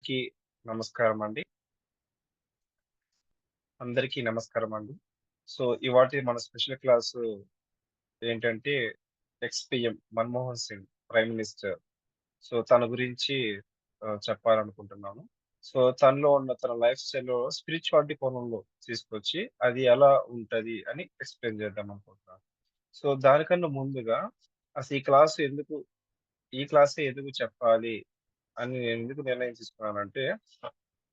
అందరికీ నమస్కారం అండి. అందరికీ నమస్కారం అండి. ఇవాల్టి మన స్పెషల్ క్లాసు ఏంటంటే, X-PM 'Manmohan Singh' prime minister. తన గురించి చెప్పాలనుకుంటున్నాను. తనలో ఉన్న తన లైఫ్ స్టైల్‌లో స్పిరిచువాలిటీ కోణంలో తీసుకొచ్చి, అది ఎలా ఉంటది అని ఎక్స్‌ప్లెయిన్ చేద్దామనుకుంటున్నాను. దానికన్నా ముందుగా అసలు ఈ క్లాసే ఎందుకు చెప్పాలి అని నేను ఎందుకు నిర్ణయం తీసుకున్నానంటే,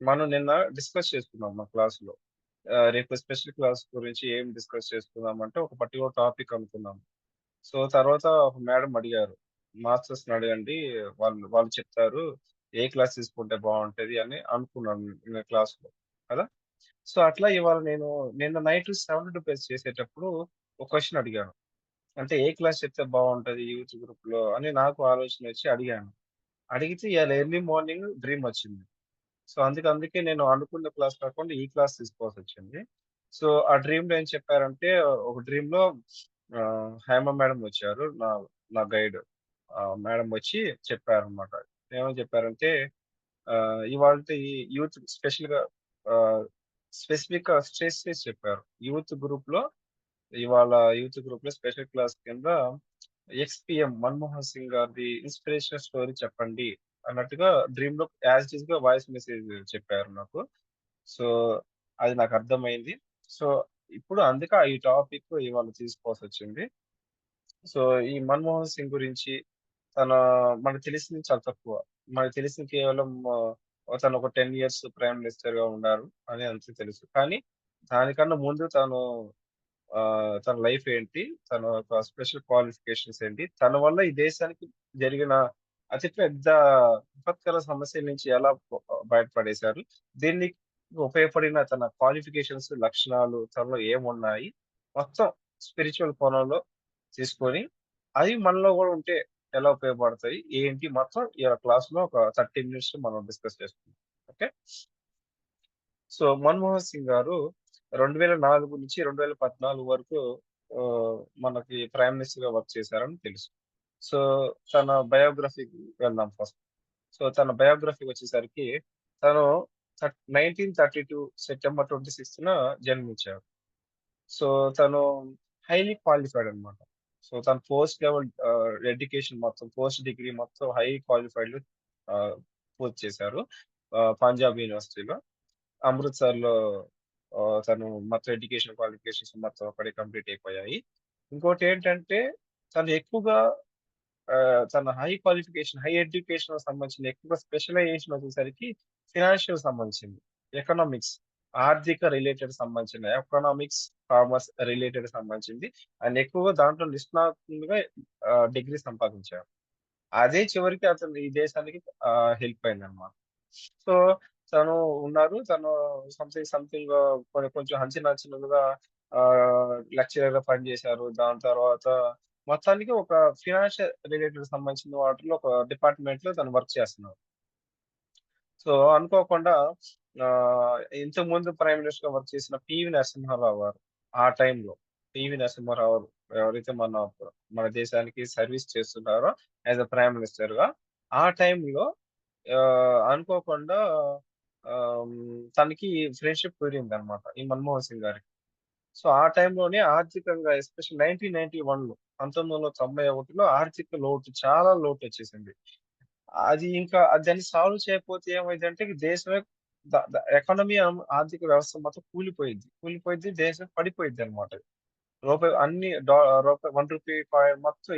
మనం నిన్న డిస్కస్ చేసుకున్నాం మా క్లాస్‌లో. రేపు స్పెషల్ క్లాస్ గురించి ఏం డిస్కస్ చేసుకుందామంటే, ఒక పర్టిక్యులర్ టాపిక్ అనుకున్నాం. తర్వాత ఒక మేడమ్ అడిగారు. మాస్టర్స్‌ని అడగండి. వాళ్ళు వాళ్ళు చెప్తారు. ఏ క్లాస్ తీసుకుంటే బావుంటది అని అనుకున్నాను నిన్న క్లాస్‌లో కదా! అట్లా ఇవాళ నేను నిన్న నైట్ 72 పేజ్ చేసేటప్పుడు ఒక క్వెషన్ అడిగాను. అంటే ఏ క్లాస్ చెప్తే బావుంటది యూత్ గ్రూప్‌లో అని నాకు ఆలోచనొచ్చి అడిగాను. అడిగితే ఇయాల ఎర్లీ మార్నింగ్ డ్రీమొచ్చింది. అందుకే నేను అనుకున్న క్లాస్ కాకుండా ఈ క్లాస్ తీసుకోవాల్సొచ్చింది. ఆ డ్రీమ్‌లో ఏం చెప్పారంటే, ఒక డ్రీమ్‌లో హేమ మేడమ్ వచ్చారు. నా నా గైడ్. మేడమ్ వచ్చి చెప్పారనమాట. ఏమని చెప్పారంటే, ఇవాల్టి యూత్ స్పెషల్‌గా ఆహ్, స్పెసిఫిక్‌గా స్ట్రెస్ చేసి చెప్పారు. యూత్ గ్రూప్‌లో ఇవాళ యూత్ గ్రూప్‌లో స్పెషల్ క్లాస్ కింద ఎక్స్-పీఎం 'మన్మోహన్ సింగ్' గారిది ఇన్‌స్పిరేషనల్ స్టోరీ చెప్పండి అన్నట్టుగా డ్రీమ్‌లో యాజ్ ఇట్ ఈస్‌గా వాయిస్ మెసేజ్ చెప్పారు నాకు. సో, అది నాకర్థమైంది. సో, ఇప్పుడు అందుకే ఈ టాపిక్ ఇవాళ తీసుకోవాల్సొచ్చింది. సో, ఈ 'మన్మోహన్ సింగ్' గురించి తన మనకు తెలిసింది చాలా తక్కువ. మనకు తెలిసింది కేవలం తను ఒక 10 ఇయర్స్ ప్రైమ్ మినిస్టర్‌గా ఉన్నారు అని అంతే తెలుసు. కానీ దానికన్నా ముందు తన లైఫ్ ఏంటి? తన యొక్క స్పెషల్ క్వాలిఫికేషన్స్ ఏంటి? తన వల్ల ఈ దేశానికి జరిగిన అతి పెద్ద విపత్కర సమస్యల నుంచి ఎలా బయటపడేశారు? దీనికి ఉపయోగపడిన తన క్వాలిఫికేషన్స్, లక్షణాలు తనలో ఏమున్నాయి? మొత్తం స్పిరిచ్యువల్ కోణంలో తీసుకొని, అవి మనలో గూడా ఉంటే ఎలా ఉపయోగపడతాయి? ఏంటి? మొత్తం ఇయాల క్లాస్‌లో ఒక 30 మినిట్స్‌లో మనం డిస్కస్ చేసుకుందాం. ఓకే. 'మన్మోహన్ సింగ్' గారు 2004 నుంచి 2014 వరకు ఆహ్, మనకి ప్రైమ్ మినిస్టర్‌గా వర్క్ చేశారని తెలుసు. సో, తన బయోగ్రఫీకి వెళ్దాం ఫస్ట్. తన బయోగ్రఫీ వచ్చేసరికి తను 1932 సెప్టెంబర్ 26న జన్మించారు. సో, తను హైలీ క్వాలిఫైడ్ అన్నమాట. తను పోస్ట్ లెవెల్ ఎడ్యుకేషన్ మొత్తం పోస్ట్ డిగ్రీ మొత్తం హై క్వాలిఫైడ్‌లో ఆహ్, పూర్తి చేశారు. పంజాబ్ యూనివర్సిటీలో. అమృత్‌సర్‌లో తను మొత్తం ఎడ్యుకేషన్ క్వాలిఫికేషన్స్ మొత్తం అక్కడే కంప్లీట్ అయిపోయాయి. ఇంకోటేంటంటే తను ఎక్కువగా తన హై క్వాలిఫికేషన్, హై ఎడ్యుకేషన్‌కి సంబంధించిన ఎక్కువగా స్పెషలైజేషన్ వచ్చేసరికి ఫినాన్షియల్ సంబంధించింది. ఎకనామిక్స్, ఆర్థిక రిలేటెడ్ సంబంధించిన ఎకనామిక్స్, కామర్స్ రిలేటెడ్ సంబంధించింది. ఆయన ఎక్కువగా దాంట్లో నిష్ణాతునిగా డిగ్రీ సంపాదించారు. అదే చివరికి అతను ఈ దేశానికి హెల్ప్ అయిందన్నమాట. సో, తను ఉన్నారు. తను సంథింగ్ కొంచెం అంచెలంచెలుగా లెక్చరర్‌గా పనిచేశారు. దాని తర్వాత మొత్తానికి ఒక ఫినాన్షియల్ రిలేటెడ్ సంబంధించిన వాటిలో ఒక డిపార్ట్‌మెంట్‌లో తను వర్క్ చేస్తున్నారు. అనుకోకుండా ఇంతకుముందు ప్రైమ్ మినిస్టర్‌గా వర్క్ చేసిన పివి నరసింహారావు గారు ఆ టైంలో పివి నరసింహారావు ఎవరైతే మన దేశానికి సర్వీస్ చేస్తున్నారో యాస్ ఎ ప్రైమ్ మినిస్టర్‌గా ఆ టైంలో అనుకోకుండా తనకి ఫ్రెండ్‌షిప్ కుదిరిందనమాట. ఈ 'మన్మోహన్ సింగ్' గారికి. ఆ టైంలోనే ఆర్థికంగా ఎస్పెషల్లీ 1991లో 1991లో ఆర్థిక లోటు చాలా లోటొచ్చేసింది. అది ఇంకా దాన్ని సాల్వ్ చేయకపోతే ఏమైద్దంటే దేశమే ద ద ఎకానమీ ఆర్థిక వ్యవస్థ మొత్తం కూలిపోయిద్ది. కూలిపోయిద్ది. దేశం పడిపోయిద్దనమాట. అన్ని రూపాయి 1 రూపీ కాయిన్ మొత్తం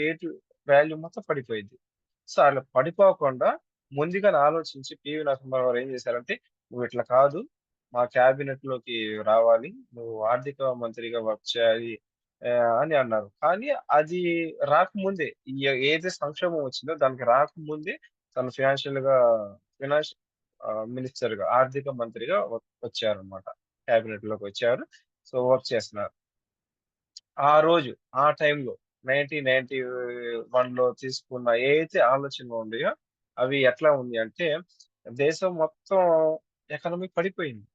వాల్యూ మొత్తం పడిపోయిద్ది. అలా పడిపోకుండా ముందుగానే ఆలోచించి పివి నరసింహారావు గారు ఏం చేశారంటే, "నువ్వు ఇట్లా కాదు. మా క్యాబినెట్‌లోకి రావాలి. నువ్వు ఆర్థిక మంత్రిగా వర్క్ చేయాలి" అని అన్నారు. కానీ అది రాకముందే ఏది సంక్షోభం వచ్చిందో దానికి రాకముందే తను ఫినాన్స్ మినిస్టర్‌గా ఆర్థిక మంత్రిగా వచ్చారన్నమాట. క్యాబినెట్‌లోకొచ్చారు. వర్క్ చేస్తున్నారు. ఆ రోజు, ఆ టైంలో 1991లో తీసుకున్న ఏదైతే ఆలోచనలు ఉన్నాయో, అవి ఎట్లా ఉంది అంటే, దేశం మొత్తం ఎకానమీ పడిపోయింది.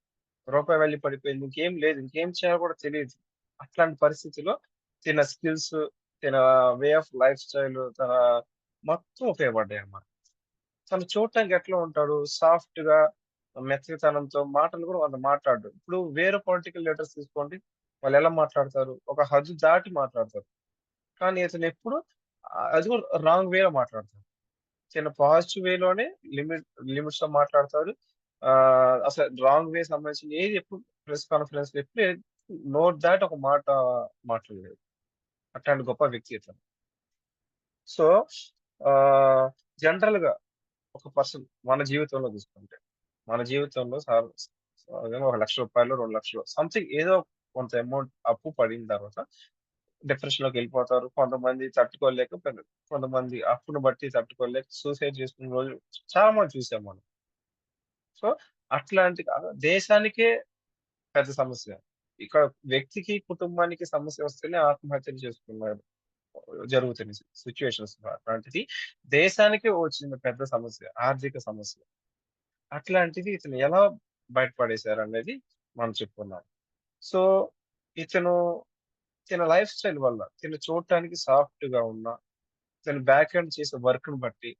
రూపాయి వాల్యూ పడిపోయింది. ఇంకేం లేదు. ఇంకేం చేయాలో కూడా తెలీదు. అట్లాంటి పరిస్థితిలో తిన స్కిల్స్, తిన వే ఆఫ్ లైఫ్ స్టైల్ మొత్తం ఉపయోగపడ్డాయన్నమాట. తను చూడటానికి ఎట్లా ఉంటాడు? సాఫ్ట్‌గా, మెత్తటితనంతో మాటలు కూడా అంత మాట్లాడడు. ఇప్పుడు వేరే పొలిటికల్ లీడర్స్ తీసుకోండి. వాళ్ళెలా మాట్లాడతారు? ఒక హద్దు దాటి మాట్లాడతారు. కానీ ఇతనెప్పుడు అది కూడా రాంగ్ వేలో మాట్లాడతాడు. చిన్న పాజిటివ్ వేలోనే లిమిట్స్‌లో మాట్లాడతాడు. అసలు రాంగ్ వే సంబంధించింది ఏది ఎప్పుడు ప్రెస్ కాన్ఫరెన్స్‌లో ఎప్పుడు నోటి దాటి ఒక మాట మాట్లాడలేదు. అట్లాంటి గొప్ప వ్యక్తి ఇతను. సో, ఆహ్, జనరల్‌గా ఒక పర్సన్ మన జీవితంలో తీసుకుంటే, మన జీవితంలో సహజంగా ఒక రూ. 1,00,000 2,00,000 సంథింగ్ ఏదో కొంత అమౌంట్ అప్పు పడిన తర్వాత డిప్రెషన్‌లోకెళ్ళిపోతారు. కొంతమంది తట్టుకోలేక కొంతమంది అప్పును బట్టి తట్టుకోలేక సూసైడ్ చేసుకున్న రోజులు చాలా మంది చూసాం మనం. సో, అట్లాంటి దేశానికే పెద్ద సమస్య. ఇక్కడ వ్యక్తికి, కుటుంబానికి సమస్య వస్తేనే ఆత్మహత్యలు చేసుకున్నారు. జరుగుతున్న సిట్యుయేషన్స్ అట్లాంటిది దేశానికే వచ్చిన పెద్ద సమస్య. ఆర్థిక సమస్య. అట్లాంటిది ఇతను ఎలా బయటపడేసారనేది మనం చెప్పుకుందాం. సో, ఇతను తిన లైఫ్ స్టైల్ వల్ల తిను చూడటానికి సాఫ్ట్‌గా ఉన్న, తిను బ్యాక్ ఎండ్ చేసే వర్క్‌ని బట్టి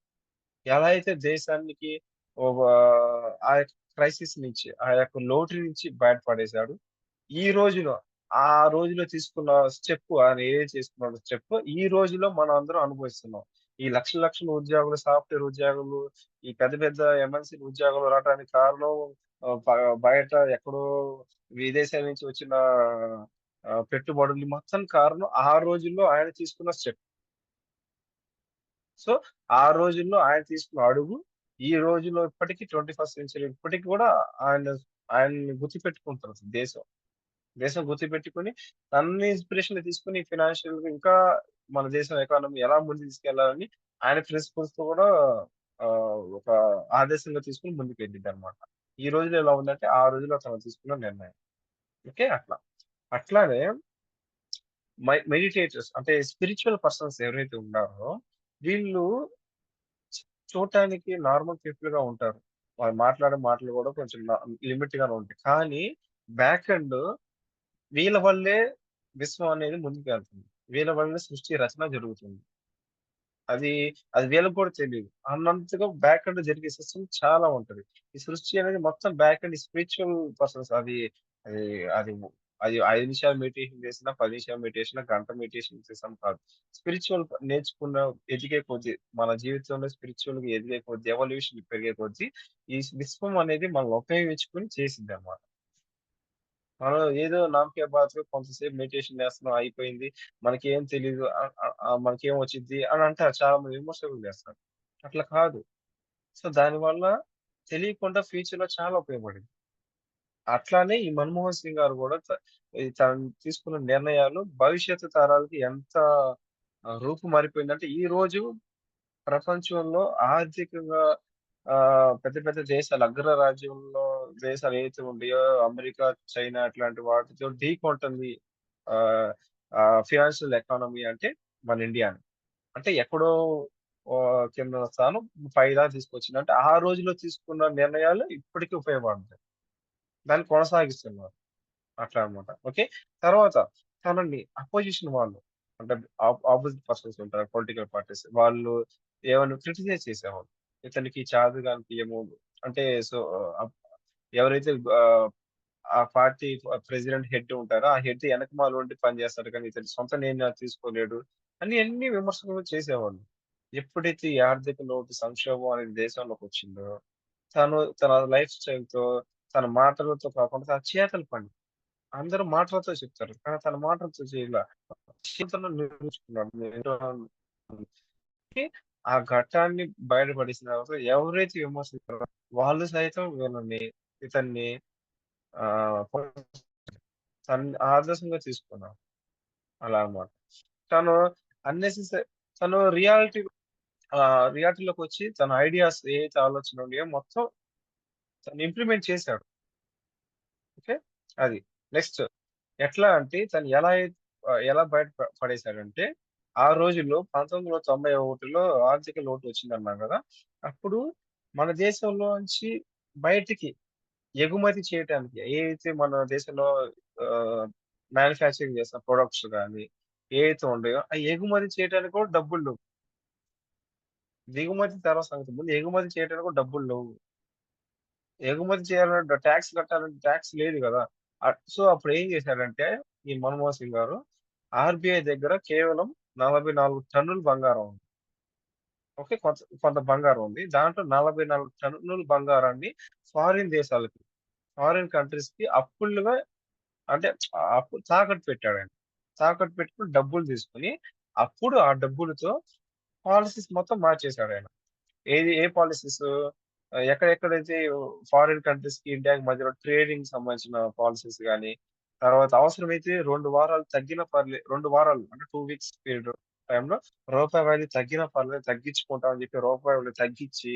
ఎలా అయితే దేశానికి ఒక ఆ యొక్క క్రైసిస్ నుంచి, ఆ యొక్క లోటు నుంచి బయటపడేసాడు. ఈ రోజులో, ఆ రోజులో తీసుకున్న స్టెప్ ఆయన ఏదైతే తీసుకున్నాడో స్టెప్ ఈ రోజులో మనం అందరం అనుభవిస్తున్నాం. ఈ లక్షల లక్షల ఉద్యోగులు, సాఫ్ట్‌వేర్ ఉద్యోగులు, ఈ పెద్ద పెద్ద ఎంఎన్‌సీ ఉద్యోగాలు రావడానికి కారణం బయట ఎక్కడో విదేశాల నుంచి వచ్చిన పెట్టుబడులు మొత్తం కారణం ఆ రోజుల్లో ఆయన తీసుకున్న స్టెప్. సో, ఆ రోజుల్లో ఆయన తీసుకున్న అడుగు, ఈ రోజుల్లో ఇప్పటికి 21st సెంచరీ ఇప్పటికి కూడా ఆయన ఆయన్ని గుర్తుపెట్టుకుంటారు దేశం. దేశం గుర్తుపెట్టుకొని తనని ఇన్‌స్పిరేషన్‌గా తీసుకొని ఫైనాన్షియల్‌గా ఇంకా మన దేశం ఎకానమీ ఎలా ముందుకు తీసుకెళ్లాలని ఆయన ప్రిన్సిపల్స్‌తో కూడా ఒక ఆదేశంగా తీసుకొని ముందుకెళ్ళిద్దనమాట. ఈ రోజుల్లో ఎలా ఉందంటే, ఆ రోజుల్లో తను తీసుకున్న నిర్ణయం. ఓకే. అట్లా. అట్లానే మెడిటేటర్స్ అంటే స్పిరిచ్యువల్ పర్సన్స్ ఎవరైతే ఉన్నారో, వీళ్ళు చూడటానికి నార్మల్ పీపుల్‌గా ఉంటారు. వాళ్ళు మాట్లాడే మాటలు కూడా కొంచెం లిమిట్‌గానే ఉంటాయి. కానీ బ్యాక్ ఎండ్ వీళ్ళ వల్లే విశ్వం అనేది ముందుకెళ్తుంది. వీళ్ళ వల్లే సృష్టి రచన జరుగుతుంది. అది, అది వీళ్ళకి కూడా తెలీదు. అన్నంతగా బ్యాక్ ఎండ్ జరిగే సిస్టమ్ చాలా ఉంటది. ఈ సృష్టి అనేది మొత్తం బ్యాక్ ఎండ్ స్పిరిచ్యువల్ పర్సన్స్ అది అది అది 5 నిమిషాలు మెడిటేషన్ చేసినా, 10 నిమిషాలు మెడిటేషన్, గంట మెడిటేషన్ చేసాం కాదు. స్పిరిచ్యువల్ నేర్చుకున్న ఎదిగే కొద్దీ, మన జీవితంలో స్పిరిచ్యువల్‌గా ఎదిగే కొద్దీ, ఎవల్యూషన్ పెరిగే కొద్దీ, ఈ విశ్వం అనేది మనల్ని ఉపయోగించుకొని చేసిద్దన్నమాట. మనం ఏదో నామకే బాత్‌లో కొంతసేపు మెడిటేషన్ చేస్తున్నాం అయిపోయింది. మనకేం తెలీదు. మనకేం వచ్చిద్ది అని అంటారు. చాలా మంది విమర్శలు చేస్తారు. అట్లా కాదు. సో, దానివల్ల తెలియకుండా ఫ్యూచర్‌లో చాలా ఉపయోగపడింది. అట్లానే ఈ మన్మోహన్ సింగ్ గారు గూడా తను తీసుకున్న నిర్ణయాలు భవిష్యత్తు తరాలకి ఎంత రూపు మారిపోయిందంటే, ఈరోజు ప్రపంచంలో ఆర్థికంగా పెద్ద పెద్ద దేశాలు అగ్రరాజ్యంలో దేశాలు ఏవైతే ఉన్నాయో అమెరికా, చైనా అట్లాంటి వాటితో ఢీకొంటుంది. ఆహ్, ఫినాన్షియల్ ఎకానమీ అంటే మన ఇండియానే. అంటే ఎక్కడో కింద స్థానం పై దాకా తీసుకొచ్చింది. అంటే ఆ రోజుల్లో తీసుకున్న నిర్ణయాలు ఇప్పటికి ఉపయోగపడతాయి. దాన్ని కొనసాగిస్తున్నారు. అట్లా అన్నమాట. ఓకే. తర్వాత తనని అపోజిషన్ వాళ్ళు అంటే అపోజిట్ పర్సన్స్ ఉంటారు. Political parties. వాళ్ళు ఏమన్నా క్రిటిసైజ్ చేసేవాళ్ళు. ఇతనికి చేతగాని పిఎము అంటే సో, ఆహ్, ఎవరైతే ఆ పార్టీ ప్రెసిడెంట్ హెడ్ ఉంటారో, ఆ హెడ్ ఎనకమాల ఉండి పనిచేస్తాడు కానీ ఇతను సొంత నిర్ణయాలు తీసుకోలేడు. అని అన్ని విమర్శలు చేసేవాళ్ళు. ఎప్పుడైతే ఈ ఆర్థిక లోటు, సంక్షోభం అనేది దేశంలోకొచ్చిందో, తన లైఫ్ స్టైల్‌తో, తన మాటలతో కాకుండా తన చేతల పని అందరూ మాటలతో చెప్తారు. కానీ తన మాటలతో చేయలా. జీవితంలో నిరూపించుకున్నాడు. ఆ ఘట్టాన్ని బయటపడేసిన తర్వాత ఎవరైతే విమర్శిస్తారో వాళ్ళు సైతం ఇతన్ని ఆహ్, ఆదర్శంగా తీసుకున్నారు. అలా అన్నమాట. తను అన్నెసెసరీ తను రియాలిటీలోకొచ్చి తన ఐడియాస్ ఏవైతే ఆలోచనలున్నాయో మొత్తం తను ఇంప్లిమెంట్ చేసాడు. ఓకే. అది. నెక్స్ట్ ఎట్లా అంటే తను ఎలా బయట పడేసాడంటే, ఆ రోజుల్లో 1991లో ఆర్థిక లోటు వచ్చిందన్నాం గదా! అప్పుడు మన దేశంలోంచి బయటికి ఎగుమతి చేయటానికి ఏదైతే మన దేశంలో ఆహ్, మ్యానుఫ్యాక్చరింగ్ చేసిన ప్రొడక్ట్స్ గాని, ఏవైతే ఉన్నాయో, ఎగుమతి చేయడానికి కూడా డబ్బులు లేవు. దిగుమతి తర్వాత సంగతి. ముందు ఎగుమతి చేయడానికి కూడా డబ్బులు లేవు. ఎగుమతి చేయాలంటే టాక్స్ కట్టాలంటే టాక్స్ లేదు గదా! సో, అప్పుడు ఏం చేశాడంటే ఈ మన్మోహన్ సింగ్ గారు ఆర్‌బీఐ దగ్గర కేవలం 44 టన్నుల బంగారం ఉంది. ఓకే. కొంత కొంత బంగారం ఉంది. దాంట్లో 44 టన్నుల బంగారాన్ని ఫారిన్ దేశాలకి, ఫారిన్ కంట్రీస్‌కి అప్పులుగా అంటే అప్పు తాకట్టు పెట్టాడాయన. తాకట్టు పెట్టుకొని డబ్బులు తీసుకొని, అప్పుడు ఆ డబ్బులతో పాలిసీస్ మొత్తం మార్చేసాడాయన. ఏ పాలిసీసు ఎక్కడెక్కడైతే ఫారిన్ కంట్రీస్‌కి, ఇండియాకి మధ్యలో ట్రేడింగ్‌కి సంబంధించిన పాలిసీస్ గాని, తర్వాత అవసరమైతే 2 వారాలు తగ్గినా 2 వారాలు అంటే 2 వీక్స్ పీరియడ్ టైంలో రూపాయి వాల్యూ తగ్గినా పర్లేదు తగ్గించుకుంటాం అని చెప్పి రూపాయి వాల్యూ తగ్గించి,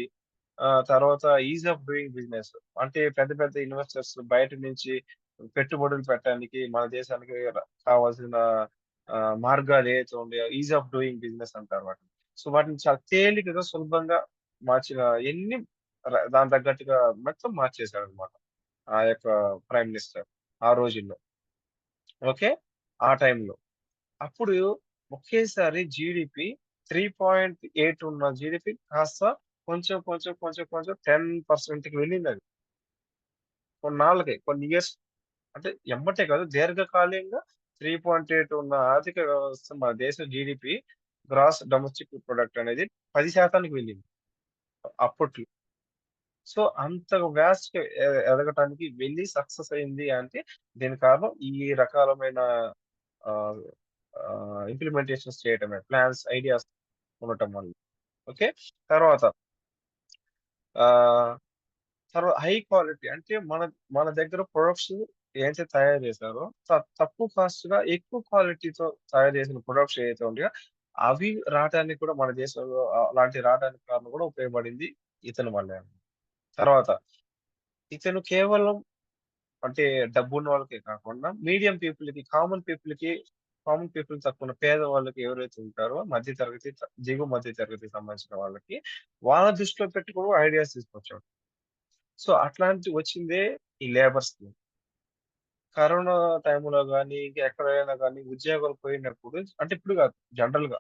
తర్వాత ఈజ్ ఆఫ్ డూయింగ్ బిజినెస్ అంటే పెద్ద పెద్ద ఇన్వెస్టర్స్ బయట నుంచి పెట్టుబడులు పెట్టడానికి మన దేశానికి కావాల్సిన మార్గాలు ఏవైతే ఉన్నాయో ఈజ్ ఆఫ్ డూయింగ్ బిజినెస్ అంటారు వాటిని. సో, వాటిని చాలా తేలికగా, సులభంగా మార్చిన ఎన్ని దానికి తగ్గట్టుగా మొత్తం మార్చేసాడన్నమాట. ఆ యొక్క ప్రైమ్ మినిస్టర్ ఆ రోజుల్లో. ఓకే. ఆ టైంలో. అప్పుడు ఒకేసారి జీడీపీ 3.8 ఉన్న జీడీపీ కాస్త కొంచెం, కొంచెం, కొంచెం, కొంచెం 10%కి వెళ్ళిందది. కొన్నాళ్ళకి, కొన్ని ఇయర్స్ అంటే ఎమ్మటే కాదు దీర్ఘకాలికంగా 3.8 ఉన్న ఆర్థిక వ్యవస్థ మన దేశ జీడీపీ గ్రాస్ డొమెస్టిక్ ప్రొడక్ట్ అనేది 10% వెళ్ళింది అప్పట్లో. సో, అంత వాస్ట్‌గా ఎదగటానికి వెళ్లి సక్సెస్ అయింది అంటే, దీనికి కారణం ఈ రకాలమైన ఆహ్, ఇంప్లిమెంటేషన్స్ చేయటమే. ప్లాన్స్, ఐడియాస్ ఉండటం వల్ల. ఓకే. తర్వాత ఆహ్, హై క్వాలిటీ అంటే మన దగ్గర ప్రొడక్ట్స్ ఏదైతే తయారు చేశారో తక్కువ కాస్ట్‌గా ఎక్కువ క్వాలిటీతో తయారు చేసిన ప్రొడక్ట్స్ ఏవైతే ఉంటాయో, అవి రాటానికి కూడా మన దేశంలో అలాంటివి రావడానికి కారణం కూడా ఉపయోగపడింది ఇతని వల్లే. తర్వాత ఇతను కేవలం అంటే డబ్బున్న వాళ్ళకే కాకుండా మీడియం పీపుల్‌కి, కామన్ పీపుల్ తక్కువ ఉన్న పేదవాళ్ళకి ఎవరైతే ఉంటారో మధ్య తరగతి, దిగువ మధ్య తరగతికి సంబంధించిన వాళ్ళకి, వాళ్ళ దృష్టిలో పెట్టుకొని ఐడియాస్ తీసుకొచ్చాడు. సో, అట్లాంటిది వచ్చిందే ఈ లేబర్ స్కీమ్. కరోనా టైంలో గాని, ఇంకెక్కడైనా గాని ఉద్యోగాలు పోయినప్పుడు అంటే ఇప్పుడు కాదు జనరల్‌గా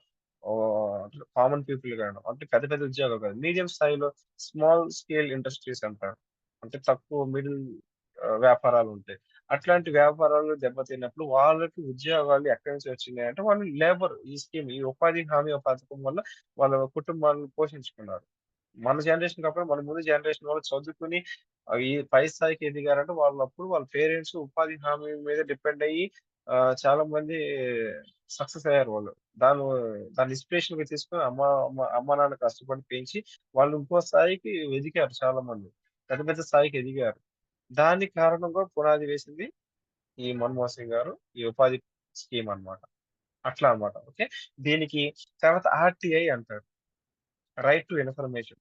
కామన్ పీపుల్ గాను అంటే పెద్ద పెద్ద ఉద్యోగాలు కాదు. మీడియం స్థాయిలో స్మాల్ స్కేల్ ఇండస్ట్రీస్ అంటారు. అంటే తక్కువ మిడిల్ వ్యాపారాలుంటాయి. అట్లాంటి వ్యాపారాలు దెబ్బతిన్నప్పుడు వాళ్ళకి ఉద్యోగాలు ఎక్కడి నుంచి వచ్చినాయంటే వాళ్ళు ఈ ఉపాధి హామీ పథకం వల్ల వాళ్ళ కుటుంబాలను పోషించుకున్నారు. మన జనరేషన్ కాకపోయినా మన ముందు జనరేషన్ వాళ్ళు చదువుకొని ఈ పై స్థాయికి ఎదిగారంటే వాళ్ళప్పుడు వాళ్ళ పేరెంట్స్ ఉపాధి హామీ మీద డిపెండ్ అయ్యి చాలా మంది సక్సెస్ అయ్యారు వాళ్ళు. దాన్ని దాన్ని ఇన్స్‌పిరేషన్‌గా తీసుకొని అమ్మ, నాన్న కష్టపడి పెంచి వాళ్ళు ఇంకో స్థాయికి ఎదిగారు చాలా మంది. పెద్ద పెద్ద స్థాయికి ఎదిగారు. దానికి కారణంగా పునాది వేసింది ఈ మన్మోహన్ సింగ్ గారు. ఈ ఉపాధి స్కీమ్ అన్నమాట. అట్లా అన్నమాట. ఓకే. దీనికి తర్వాత ఆర్‌టిఐ అంటారు. Right to information.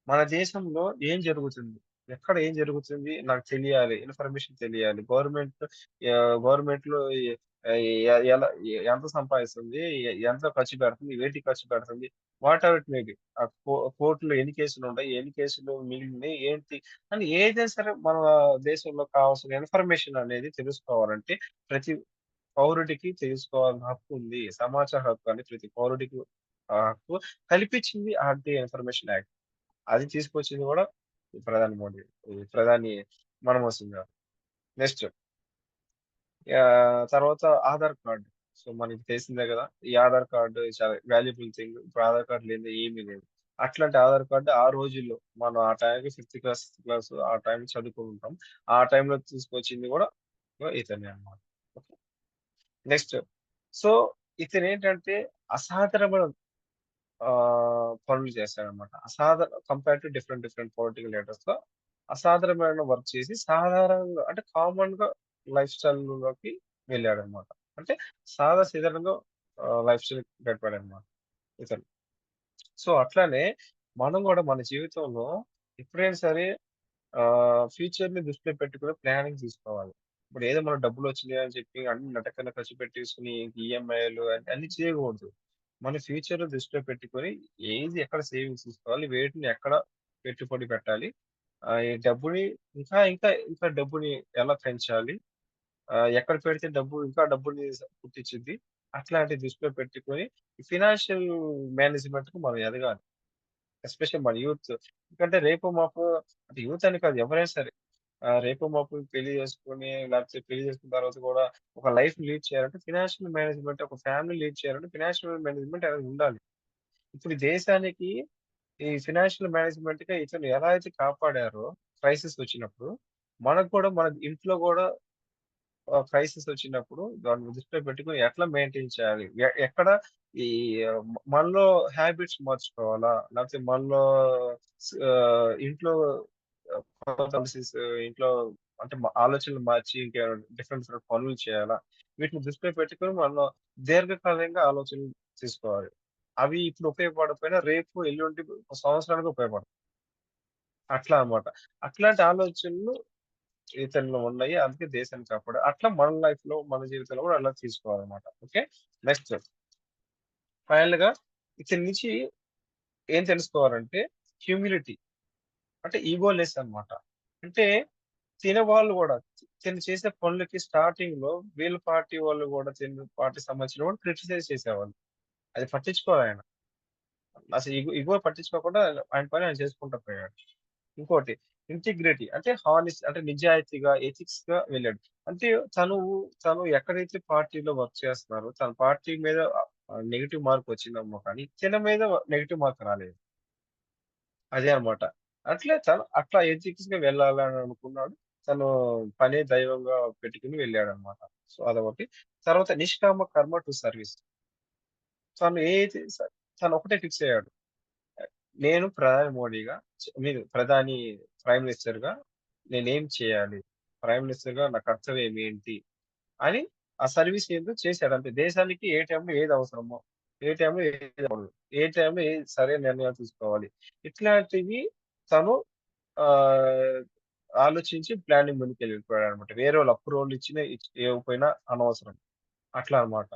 మన దేశంలో ఏం జరుగుతుంది? ఎక్కడ ఏం జరుగుతుంది? నాకు తెలియాలి. ఇన్ఫర్మేషన్ తెలియాలి. గవర్నమెంట్‌లో ఎలా ఎంత సంపాదిస్తుంది? ఎంత ఖర్చు పెడుతుంది? వేటికి ఖర్చు పెడుతుంది? Whatever it may be. కోర్ట్‌లో ఎన్ని కేసులున్నాయి? ఎన్ని కేసులు మిగిలినయి? ఏంటి? అని ఏదైనా సరే మన దేశంలో కావాల్సిన ఇన్ఫర్మేషన్ అనేది తెలుసుకోవాలంటే ప్రతి పౌరుడికి తెలుసుకోవాల్సిన హక్కు ఉంది. సమాచార హక్కు అని ప్రతి పౌరుడికి హక్కు కల్పించింది ఆర్‌టిఐ ఇన్ఫర్మేషన్ యాక్ట్. అది తీసుకొచ్చింది గూడా ఈ ప్రధాని మన్మోహన్ సింగ్ గారు. నెక్స్ట్ తర్వాత ఆధార్ కార్డ్. సో, మనకి తెలిసిందే గదా! ఈ ఆధార్ కార్డ్ చాలా వాల్యుబుల్ థింగ్. ఇప్పుడు ఆధార్ కార్డ్ లేనిదే ఏమీ లేదు. అట్లాంటి ఆధార్ కార్డ్ ఆ రోజుల్లో మనం ఆ టైంకి ఫిఫ్త్ క్లాస్, సిక్స్త్ క్లాస్ ఆ టైంలో చదువుకుంటాం. ఆ టైంలో తీసుకొచ్చింది గూడా ఇతనే అన్నమాట. ఓకే. నెక్స్ట్ సో, ఇతనేంటంటే అసాధారణమైన పనులు చేశాడనమాట. Compare to different different political లీడర్స్‌తో అసాధారణమైన వర్క్ చేసి సాధారణంగా అంటే కామన్‌గా లైఫ్ స్టైల్‌లోకి వెళ్ళాడనమాట. అంటే సాదాసీదానంగా లైఫ్ స్టైల్ గడిపాడనమాట ఇతను. సో, అట్లానే మనం గూడా మన జీవితంలో ఎప్పుడైనా సరే ఫ్యూచర్‌ని దృష్టిలో పెట్టుకొని ప్లానింగ్ తీసుకోవాలి. ఇప్పుడు ఏదో మనకు డబ్బులొచ్చినాయి అని చెప్పి అన్ని లటక్కన ఖర్చు పెట్టేసుకొని ఈఎంఐలు అన్ని చేయకూడదు. మన ఫ్యూచర్‌ని దృష్టిలో పెట్టుకొని ఏది ఎక్కడ సేవింగ్స్ తీసుకోవాలి, వేటిని ఎక్కడ పెట్టుబడి పెట్టాలి, ఈ డబ్బుని ఇంకా డబ్బుని ఎలా పెంచాలి, ఎక్కడ పెడితే డబ్బుని పుట్టించిద్ది, అట్లాంటివి దృష్టిలో పెట్టుకొని ఫినాన్షియల్ మేనేజ్‌మెంట్‌కి మనం ఎదగాలి. ఎస్పెషల్లీ మన యూత్. ఎందుకంటే రేపు మాపు అంటే యూత్ అని కాదు ఎవరైనా సరే. రేపు మాపు పెళ్లి చేసుకొని లేకపోతే పెళ్లి చేసుకున్న తర్వాత కూడా ఒక లైఫ్ లీడ్ చేయాలంటే ఫినాన్షియల్ మేనేజ్‌మెంట్ ఒక ఫ్యామిలీ లీడ్ చేయాలంటే ఫినాన్షియల్ మేనేజ్‌మెంట్ అనేది ఉండాలి. ఇప్పుడు దేశానికి ఈ ఫినాన్షియల్ మేనేజ్‌మెంట్‌గా ఇతను ఎలా అయితే కాపాడారో క్రైసిస్ వచ్చినప్పుడు, మనకు కూడా మన ఇంట్లో గూడా క్రైసిస్ వచ్చినప్పుడు దాన్ని దృష్టిలో పెట్టుకొని ఎట్లా మెయింటైన్ చేయాలి? ఎక్కడ ఈ మనలో హాబిట్స్ మార్చుకోవాలా? లేకపోతే మనలో ఇంట్లో కొత్త పాలిసీస్ ఇంట్లో అంటే ఆలోచనలు మార్చి ఇంకేమైనా డిఫరెంట్ డిఫరెంట్ పనులు చేయాలా? వీటిని దృష్టిలో పెట్టుకొని మనం దీర్ఘకాలికంగా ఆలోచనలు తీసుకోవాలి. అవి ఇప్పుడు ఉపయోగపడకపోయినా రేపు, ఎల్లుండి ఒక సంవత్సరానికి ఉపయోగపడతాయి. అట్లా అన్నమాట. అట్లాంటి ఆలోచనలు ఇతనిలో ఉన్నాయి. అందుకే దేశాన్ని అట్లా మన లైఫ్‌లో, మన జీవితంలో కూడా అలా తీసుకోవాలన్నమాట. ఓకే. నెక్స్ట్ ఫైనల్‌గా ఇతని నుంచి ఏం తెలుసుకోవాలంటే హ్యూమిలిటీ అంటే ఈగోలెస్ అన్నమాట. అంటే తినేవాళ్ళు గూడా తిను చేసే పనులకి స్టార్టింగ్‌లో వీళ్ళ పార్టీ వాళ్ళు గూడా తిను పార్టీకి సంబంధించిన వాళ్ళు క్రిటిసైజ్ చేసేవాళ్ళు. అది పట్టించుకోరాయన. అసలు ఇగో పట్టించుకోకుండా ఆయన పని ఆయన చేసుకుంటూ పోయాడు. ఇంకోటి ఇంటిగ్రిటీ అంటే హానెస్ట్ అంటే నిజాయితీగా, ఎథిక్స్‌గా వెళ్ళాడు. అంటే తను, తను ఎక్కడైతే పార్టీలో వర్క్ చేస్తున్నారో తన పార్టీ మీద నెగెటివ్ మార్క్ వచ్చిందేమో కానీ తిన మీద నెగెటివ్ మార్క్ రాలేదు. అదే అన్నమాట. అట్లా ఎథిక్స్‌గా వెళ్ళాలని అనుకున్నాడు. తను పనే దైవంగా పెట్టుకొని వెళ్ళాడన్నమాట. సో, అదొకటి. తర్వాత నిష్కామ కర్మ టు సర్వీస్. తను ఏది స తను ఒకటే ఫిక్స్ అయ్యాడు. నేను ప్రధాని మోడీగా ప్రధాని ప్రైమ్ మినిస్టర్‌గా నేనేం చేయాలి? ప్రైమ్ మినిస్టర్‌గా నా కర్తవ్యం ఏంటి? అని ఆ సర్వీస్ ఏందో చేశాడు అంతే. దేశానికి ఏ టైంలో ఏది అవసరమో, ఏ టైంలో ఏది అవ్వదు, ఏ టైంలో ఏది సరైన నిర్ణయాలు తీసుకోవాలి. ఇట్లాంటివి తను ఆహ్, ఆలోచించి ప్లానింగ్ ముందుకెళ్ళిపోయాడన్నమాట. వేరేవాళ్ళు అప్రూవల్ ఇచ్చినా ఇవ్వకపోయినా అనవసరం. అట్లా అన్నమాట.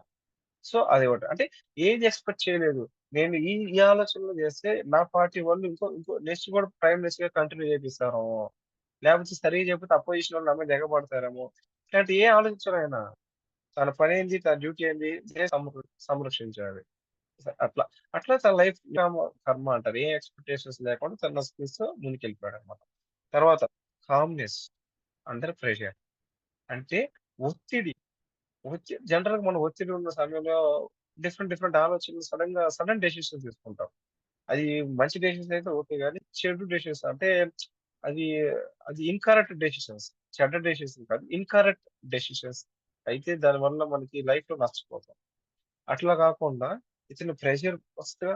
సో, అదొకటి. అంటే ఏది ఎక్స్‌పెక్ట్ చేయలేదు. నేను ఈ ఆలోచనలు చేస్తే నా పార్టీ వాళ్ళు ఇంకో నెక్స్ట్ కూడా ప్రైమ్ మినిస్టర్‌గా కంటిన్యూ చేపిస్తారేమో. లేకపోతే సరిగ్గా చెప్పకపోతే అపోజిషన్ వాళ్ళు నా మీద ఎగబడతారేమో. ఇట్లాంటివి ఏం ఆలోచించడాయన. తన పనేంది, తన డ్యూటీ ఏంది? దేశాన్ని సంరక్షించాలి. అట్లా. అట్లా తన లైఫ్ కర్మ అంటారు. ఏ ఎక్స్‌పెక్టేషన్స్ లేకుండా తన స్కిల్స్‌తో ముందుకెళ్ళిపోయాడన్నమాట. తర్వాత కామ్‌నెస్ అండర్ ప్రెషర్. అంటే ఒత్తిడి. జనరల్‌గా మనం ఒత్తిడి ఉన్న సమయంలో డిఫరెంట్ డిఫరెంట్ ఆలోచనలు సడెన్ డెసిషన్స్ తీసుకుంటాం. అది మంచి డెసిషన్స్ అయితే ఓకే గానీ, చెడు డెసిషన్స్ అంటే అది అది ఇన్‌కరెక్ట్ డెసిషన్స్. చెడ్డ డెసిషన్స్ కాదు. ఇన్‌కరెక్ట్ డెసిషన్స్ అయితే దానివల్ల మనకి లైఫ్‌లో నష్టపోతాం. అట్లా గాకుండా ఇతను ప్రెషర్ వస్తే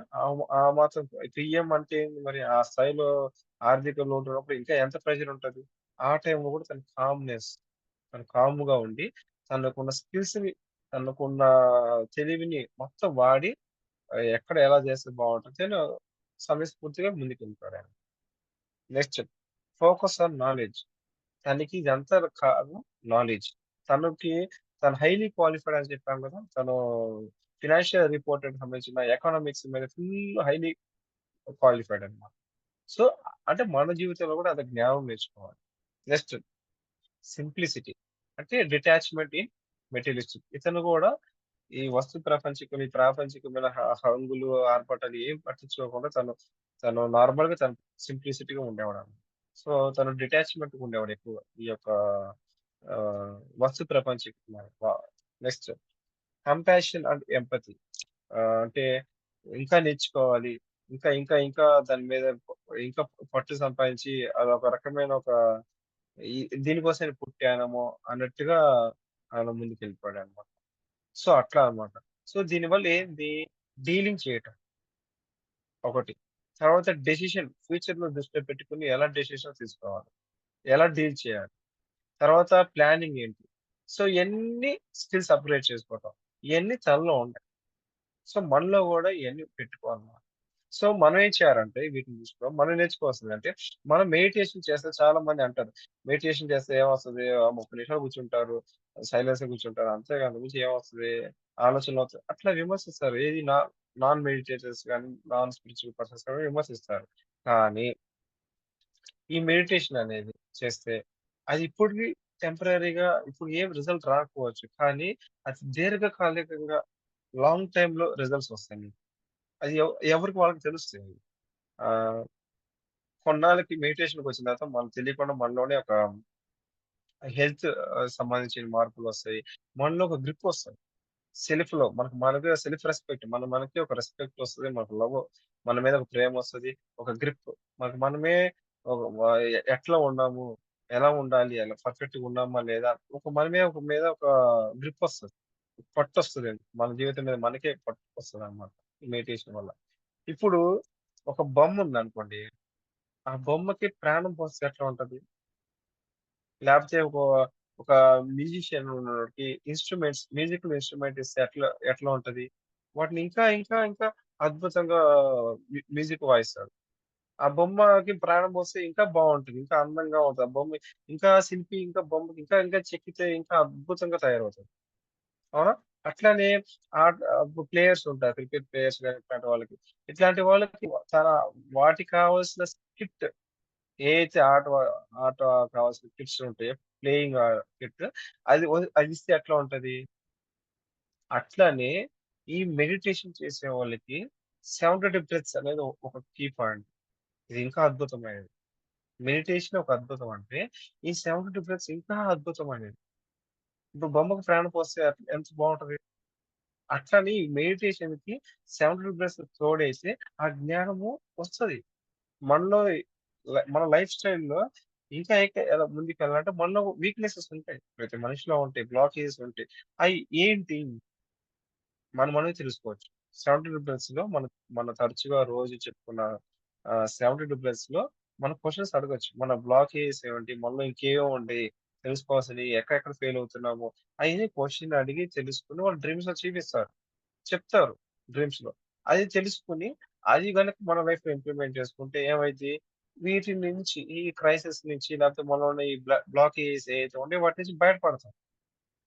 ఆ మాత్రం పీఎం అంటే ఏంది మరి ఆ స్థాయిలో ఆర్థిక లోటు ఉన్నప్పుడు ఇంకా ఎంత ప్రెషర్ ఉంటది. ఆ టైంలో కూడా తను కామ్‌గా ఉండి తనకున్న స్కిల్స్‌ని, తనకున్న తెలివిని మొత్తం వాడి ఎక్కడ ఎలా చేస్తే బావుంటది అని సమయస్ఫూర్తిగా ముందుకెళ్ళిపోయాడాయన. Next focus on knowledge. తనకి ఇదంతా కాదు నాలెడ్జ్. తనకి తను హైలీ క్వాలిఫైడ్ అని చెప్పాం గదా! తను ఫినాన్షియల్ రిపోర్ట్‌కి సంబంధించిన ఎకనామిక్స్ మీద ఫుల్ హైలీ క్వాలిఫైడ్ అన్నమాట. సో, అంటే మన జీవితంలో గూడా అదే జ్ఞానం నేర్చుకోవాలి. Next simplicity. అంటే డిటాచ్‌మెంట్ ఇన్ మెటీరియలిస్టిక్. ఇతను గూడా ఈ వస్తు ప్రపంచికం, ఈ ప్రాపంచికమైన హంగులు, ఆర్భాటాలు ఏం పట్టించుకోకుండా తను నార్మల్‌గా తను సింప్లిసిటీగా ఉండేవాడన్నమాట. సో, తను డిటాచ్‌మెంట్‌గా ఉండేవాడు ఎక్కువ. ఈ యొక్క వస్తు ప్రపంచికమైన నెక్స్ట్ కంపాషన్ అండ్ ఎంపథీ. అంటే ఇంకా నేర్చుకోవాలి. ఇంకా దాని మీద ఇంకా పట్టు సంపాదించి అదొక రకమైన ఈ దీనికోసమే పుట్టానేమో అన్నట్టుగా ఆయన ముందుకెళ్ళిపోయాడన్నమాట. సో, అట్లా అన్నమాట. సో, దీనివల్ల ఏంది డీలింగ్ చేయటం ఒకటి. తర్వాత ఫ్యూచర్‌లో దృష్టిలో పెట్టుకొని ఎలా డెసిషన్ తీసుకోవాలి? ఎలా డీల్ చేయాలి? తర్వాత ప్లానింగ్ ఏంటి? సో, ఇయన్నీ స్కిల్స్ అప్‌గ్రేడ్ చేసుకోవటం. ఇయన్నీ తనలో ఉంటాయి. సో, మనలో గూడా ఇయన్నీ పెట్టుకోవాలన్నమాట. సో, మనం ఏం చేయాలంటే వీటిని మనం నేర్చుకోవాల్సిందంటే, మనం మెడిటేషన్ చేస్తే చాలా మంది అంటారు. మెడిటేషన్ చేస్తే ఏమొస్తది? 30 నిమిషాలు కూర్చుంటారు. సైలెన్స్‌గా కూర్చుంటారు. అంతేగా అంతకు మించి ఏమొస్తది? ఆలోచనలొస్తాయి. అట్లా విమర్శిస్తారు. ఏది నాన్ మెడిటేటర్స్ గాని, నాన్ స్పిరిచ్యువల్ పర్సన్స్ గాని విమర్శిస్తారు. కానీ ఈ మెడిటేషన్ అనేది చేస్తే అది ఇప్పటికి టెంపరరీగా ఇప్పుడు ఏం రిజల్ట్ రాకపోవచ్చు. కానీ అది దీర్ఘకాలికంగా లాంగ్ టైమ్‌లో రిజల్ట్స్ వస్తాయి మీకు. అది ఎవరికి వాళ్ళకి తెలుస్తాయి. ఆహ్, కొన్నాళ్ళకి మెడిటేషన్‌కొచ్చిన తర్వాత మనకు తెలియకుండా మనలోనే ఒక హెల్త్ సంబంధించిన మార్పులొస్తాయి. మనలో ఒక గ్రిప్పొస్తది. సెల్ఫ్‌లో మనకే సెల్ఫ్ రెస్పెక్ట్. మనకి ఒక రెస్పెక్ట్ వస్తది. మనకు లవ్ మన మీద ఒక ప్రేమొస్తది. ఒక గ్రిప్. మనమే ఒక ఎట్లా ఉన్నాము? ఎలా ఉండాలి? ఎలా పర్ఫెక్ట్‌గా ఉన్నామా? లేదా? ఒక మీద ఒక గ్రిప్పొస్తది. పట్టొస్తది. మన జీవితం మీద మనకే పట్టొస్తదనమాట. ఈ మెడిటేషన్ వల్ల. ఇప్పుడు ఒక బొమ్ముందనుకోండి. ఆ బొమ్మకి ప్రాణం పోస్తే ఎట్లా ఉంటది? లేపోతే ఒక మ్యూజిషియన్ ఉన్నోడికి మ్యూజికల్ ఇన్‌స్ట్రుమెంట్ ఇస్తే ఎట్లా ఉంటది? వాటిని ఇంకా అద్భుతంగా మ్యూజిక్ వాయిస్తాడు. ఆ బొమ్మకి ప్రాణం పోస్తే ఇంకా బావుంటది. ఇంకా అందంగా ఉంటది. ఆ బొమ్మ ఇంకా శిల్పి ఇంకా బొమ్మకి ఇంకా చెక్కితే ఇంకా అద్భుతంగా తయారవుతది. అవునా? అట్లనే ప్లేయర్స్ ఉంటారు. క్రికెట్ ప్లేయర్స్ గాని ఇట్లాంటి వాళ్ళకి. ఇట్లాంటి వాళ్ళకి చాలా వాటికి కావాల్సిన స్కిట్ ఏదైతే ఆట కావాల్సిన కిట్స్ ఉంటాయో, ప్లేయింగ్ కిట్ అదిస్తే ఎట్లా ఉంటది? అట్లనే ఈ మెడిటేషన్ చేసే వాళ్ళకి 72 బ్రెత్స్ అనేది ఒక కీ పాయింట్. ఇది ఇంకా అద్భుతమైనది. మెడిటేషన్ ఒక అద్భుతం అంటే, ఈ 72 బ్రెత్స్ ఇంకా అద్భుతమైనది. ఇప్పుడు బొమ్మకు ప్రాణం పోస్తే ఎంత బావుంటది? అట్లని మెడిటేషన్‌కి 72 బ్రెత్స్ తోడేసి ఆ జ్ఞానము వస్తది. మనలో మన లైఫ్ స్టైల్‌లో ఇంకా ఎలా ముందుకెళ్ళాలంటే మనలో వీక్‌నెసెస్ ఉంటాయి. ప్రతి మనిషిలో ఉంటాయి. బ్లాకేజెస్ ఉంటాయి. అయి ఏంటి? మనమే తెలుసుకోవచ్చు. 72 బ్రెత్స్‌లో మన తరచుగా రోజు చెప్పుకున్న 72 బ్రెత్స్‌లో మనం క్వెషన్స్ అడగొచ్చు. మన బ్లాకేజెస్ ఏమిటి? మనలో ఇంకేమేమి ఉంటాయి? తెలుసుకోవాల్సినయి ఎక్కడెక్కడ ఫెయిల్ అవుతున్నాము? అయన్నీ క్వెషన్ అడిగి తెలుసుకొని వాళ్ళు డ్రీమ్స్‌లో చూపిస్తారు. చెప్తారు డ్రీమ్స్‌లో. అది తెలుసుకొని, అది గనక మన లైఫ్‌లో ఇంప్లిమెంట్ చేసుకుంటే ఏమైద్ది? వీటి నుంచి ఈ క్రైసిస్ నుంచి లేకపోతే మనలో ఉన్న ఈ బ్లాకేజెస్ ఏవైతే ఉన్నాయో వాటి నుంచి బయటపడతాం.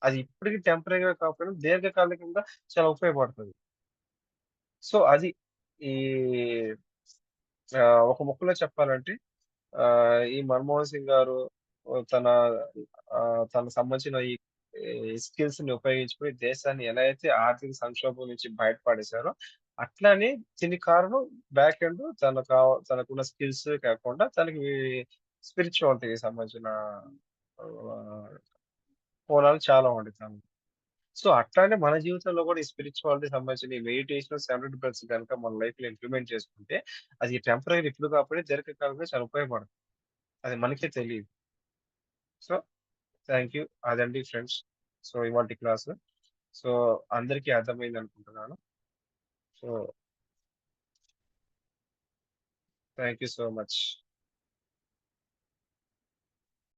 అది ఇప్పటికి టెంపరరీగా కాకపోయినా దీర్ఘకాలికంగా చాలా ఉపయోగపడుతది. సో, అది ఈ ఒక ముక్కలో చెప్పాలంటే ఈ 'మన్మోహన్ సింగ్' గారు తన తనకు సంబంధించిన ఈ స్కిల్స్‌ని ఉపయోగించుకొని దేశాన్ని ఎలా అయితే ఆర్థిక సంక్షోభం నుంచి బయటపడేశారో, అట్లనే దీనికి కారణం బ్యాక్ ఎండ్ తనకున్న స్కిల్స్ కాకుండా తనకి స్పిరిచువాలిటీకి సంబంధించిన ఆహ్, కోణాలు చాలా ఉంటాయి తనలో. సో, అట్లానే మన జీవితంలో కూడా ఈ స్పిరిచువాలిటీకి సంబంధించిన ఈ మెడిటేషన్, 72 బ్రెత్స్ గనుక మన లైఫ్‌లో ఇంప్లిమెంట్ చేసుకుంటే, అది టెంపరరీ ఇప్పుడు కాకపోతే దీర్ఘకాలంలో చాలా ఉపయోగపడుతుంది. అది మనకే తెలీదు. So, thank you. అదండి ఫ్రెండ్స్. సో, ఇవాల్టి క్లాసు. సో, అందరికీ అర్థమైందనుకుంటున్నాను. So, thank you so much.